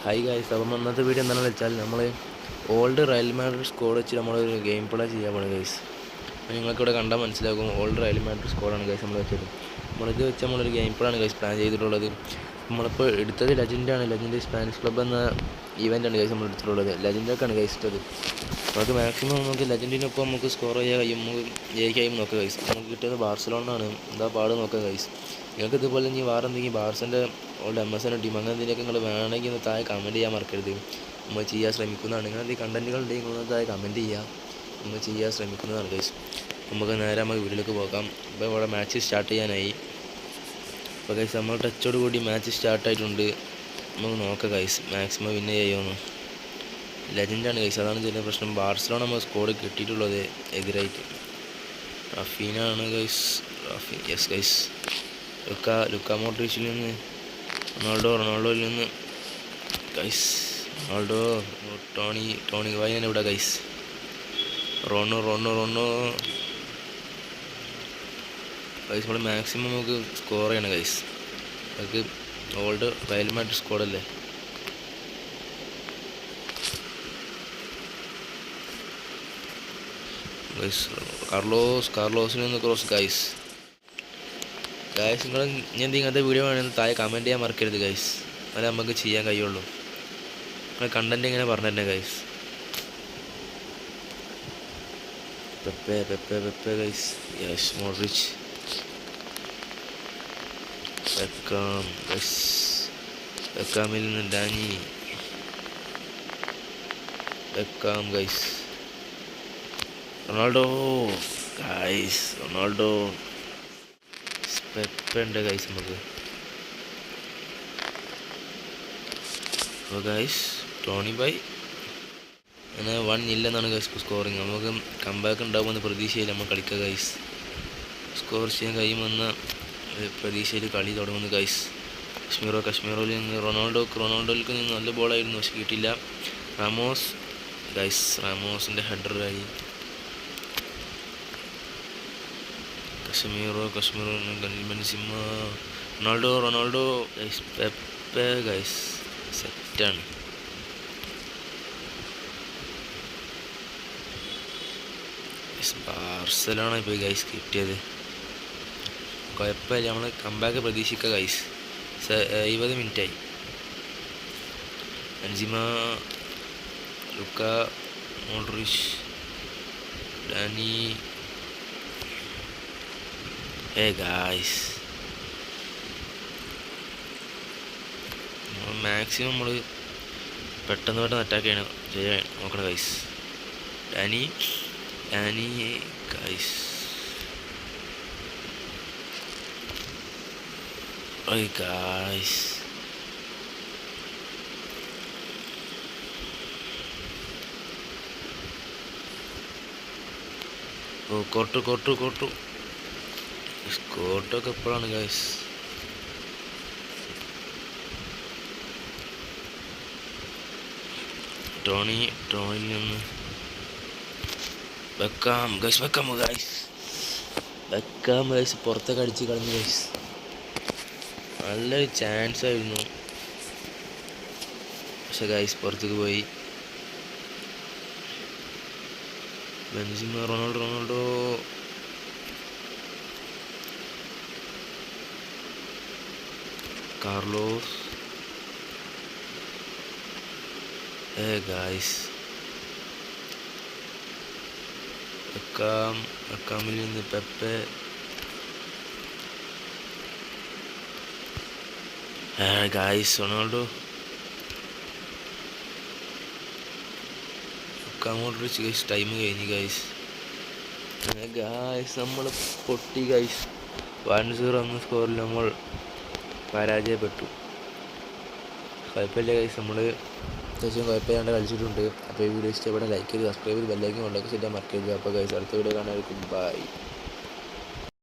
Hi guys, അപ്പം ഇന്നത്തെ video എന്താണെന്ന് വെച്ചാൽ നമ്മൾ ഓൾഡ് റയൽ മാഡ്രിഡ് സ്ക്വാഡ് വെച്ച് നമ്മളൊരു ഗെയിം പ്ലേ ചെയ്യാൻ പോകണം ഗൈസ്. അപ്പോൾ നിങ്ങൾക്കിവിടെ കണ്ടാൽ മനസ്സിലാകും ഓൾഡ് റയൽ മാഡ്രിഡ് സ്ക്വാഡാണ് ഗൈസ് നമ്മൾ വെച്ചത്. നമ്മളിത് വെച്ച് നമ്മളൊരു ഗെയിം പ്ലേ ആണ് ഗൈസ് പ്ലാൻ ചെയ്തിട്ടുള്ളത്. നമ്മളിപ്പോൾ എടുത്തത് ലെജൻഡ് സ്പാനിഷ് ക്ലബ്ബ് എന്ന ഇവൻ്റാണ് ഗൈസ് നമ്മൾ എടുത്തിട്ടുള്ളത്. ലെജൻഡൊക്കെയാണ് ഗൈസ് ഇട്ടത്. നമുക്ക് മാക്സിമം നമുക്ക് ലെജൻഡിനൊപ്പം നമുക്ക് സ്കോർ ചെയ്യാൻ കഴിയും, നമുക്ക് ജയിക്കാനും നോക്കാം ഗൈസ്. നമുക്ക് കിട്ടിയത് ബാർസലോണാണ്, എന്താ പാട് നോക്കാം ഗൈസ്. നിങ്ങൾക്ക് ഇതുപോലെ ഇനി വേറെ എന്തെങ്കിലും ബാർസൻ്റെ ഓൾഡ് MSN ടീം അങ്ങനെ എന്തെങ്കിലുമൊക്കെ നിങ്ങൾ വേണമെങ്കിൽ ഒന്ന് താഴെ കമൻറ്റ് ചെയ്യാൻ മറക്കരുത്. നമ്മൾ ചെയ്യാൻ ശ്രമിക്കുന്നതാണ്. നിങ്ങൾ എന്തെങ്കിലും കണ്ടൻറ്റുകൾ ഉണ്ടെങ്കിൽ നിങ്ങൾ താഴെ കമൻറ്റ് ചെയ്യുക, നമ്മൾ ചെയ്യാൻ ശ്രമിക്കുന്നതാണ് ഗൈസ്. നമുക്ക് വീട്ടിലേക്ക് പോകാം. ഇപ്പോൾ ഇവിടെ മാച്ച് സ്റ്റാർട്ട് ചെയ്യാനായി. അപ്പോൾ ഗൈസ് നമ്മൾ ടച്ചോട് കൂടി മാച്ച് സ്റ്റാർട്ടായിട്ടുണ്ട്. നമുക്ക് നോക്കാം ഗൈസ് മാക്സിമം വിന്ന് ചെയ്യുമെന്ന്. ലെജൻഡാണ് ഗൈസ്, അതാണ് ചെറിയ പ്രശ്നം. ബാർസലോണ നമ്മൾ സ്കോഡ് കിട്ടിയിട്ടുള്ളത് എതിരായിട്ട്. റഫീനാണ് ഗൈസ്, യെസ് ഗൈസ്. ലുക്ക മോഡ്രിച്ചിൽ നിന്ന് റൊണാൾഡോയിൽ നിന്ന് ഗൈസ്, ടോണി വൈനാണ് ഇവിടെ ഗൈസ്. Rono guys. നമ്മൾ മാക്സിമം നമുക്ക് സ്കോർ ചെയ്യണം ഗൈസ്. നമുക്ക് ഓൾഡ് റയൽ മാഡ്രിഡ് സ്കോഡല്ലേ. ഗൈസ് കാർലോസിൽ നിന്ന് ക്രോസ് ഗൈസ്. നിങ്ങൾ ഞാൻ ഇങ്ങനത്തെ വീഡിയോ വേണമെന്ന് താഴെ കമൻറ്റ് ചെയ്യാൻ മറക്കരുത് ഗൈസ്. അല്ല നമുക്ക് ചെയ്യാൻ കഴിയുള്ളൂ. നിങ്ങൾ കണ്ടൻറ്റ് ഇങ്ങനെ പറഞ്ഞു തന്നെ guys. Pepe guys, yes. Modric, ബെക്കാമിൽ നിന്ന് Dani, Beckham guys. Ronaldo Pepe ഉണ്ട് ഗൈസ് നമുക്ക്. അപ്പോൾ ഗൈസ് ടോണി ബൈ അങ്ങനെ 1-0 എന്നാണ് ഗൈസ് സ്കോറിങ്. നമുക്ക് കംബാക്ക് ഉണ്ടാകുമെന്ന് പ്രതീക്ഷയിൽ നമ്മൾ കളിക്കുക ഗൈസ്. സ്കോർ ചെയ്യാൻ കഴിയുമെന്ന പ്രതീക്ഷയിൽ കളി തുടങ്ങുന്നു ഗൈസ്. കശ്മീറോയിൽ നിന്ന് റൊണാൾഡോയിലേക്ക് നിന്ന് നല്ല ബോളായിരുന്നു, പക്ഷെ കിട്ടില്ല. റാമോസിൻ്റെ ഹെഡറായി. Casemiro Benzema, Ronaldo guys. Pepe guys സെറ്റാണ്. ബാർസലോണ ഇപ്പോൾ ഗൈസ് കിട്ടിയത്. കുഴപ്പമില്ല, നമ്മൾ കംബാക്ക് പ്രതീക്ഷിക്കുക ഗൈസ്. 70 മിനിറ്റായി. Benzema, Luka Modric, Dani. Guys maximum നമ്മൾ പെട്ടെന്ന് അറ്റാക്ക് ചെയ്യാൻ നോക്കണം ഗൈസ്. Dani guys. ഗായ്സ് കോട്ടൊക്കെ എപ്പോഴാണ് ഗൈസ്. ടോണിൽ നിന്ന് ബെക്കാം ഗൈസ് പുറത്തൊക്കെ അടിച്ച് കളഞ്ഞു ഗൈസ്. നല്ലൊരു ചാൻസ് ആയിരുന്നു, പക്ഷെ ഗൈസ് പുറത്തേക്ക് പോയി. Benzema, Ronaldo Carlos. ഗായ്സ് ബെക്കാമിൽ നിന്ന് Pepe. Guys Ronaldo, Modric guys. Time കഴിഞ്ഞു ഗൈസ്. നമ്മൾ പൊട്ടി ഗൈസ്. 1-0 എന്ന സ്കോറിൽ നമ്മൾ പരാജയപ്പെട്ടു. കുഴപ്പമില്ല ഗൈസ്, നമ്മൾ അത്യാവശ്യം കുഴപ്പമില്ലാണ്ട് കളിച്ചിട്ടുണ്ട്. അപ്പോൾ ഈ വീഡിയോ ഇഷ്ടപ്പെടാൻ ലൈക്ക് ചെയ്ത് സബ്സ്ക്രൈബ് ചെയ്ത് ബെല്ലൈക്കൻ കൊണ്ടൊക്കെ സെറ്റ് ചെയ്യാൻ മറക്കരുത്. അപ്പോൾ ഗൈസ് അടുത്ത വീഡിയോ കാണാനായിരിക്കും. ബൈ.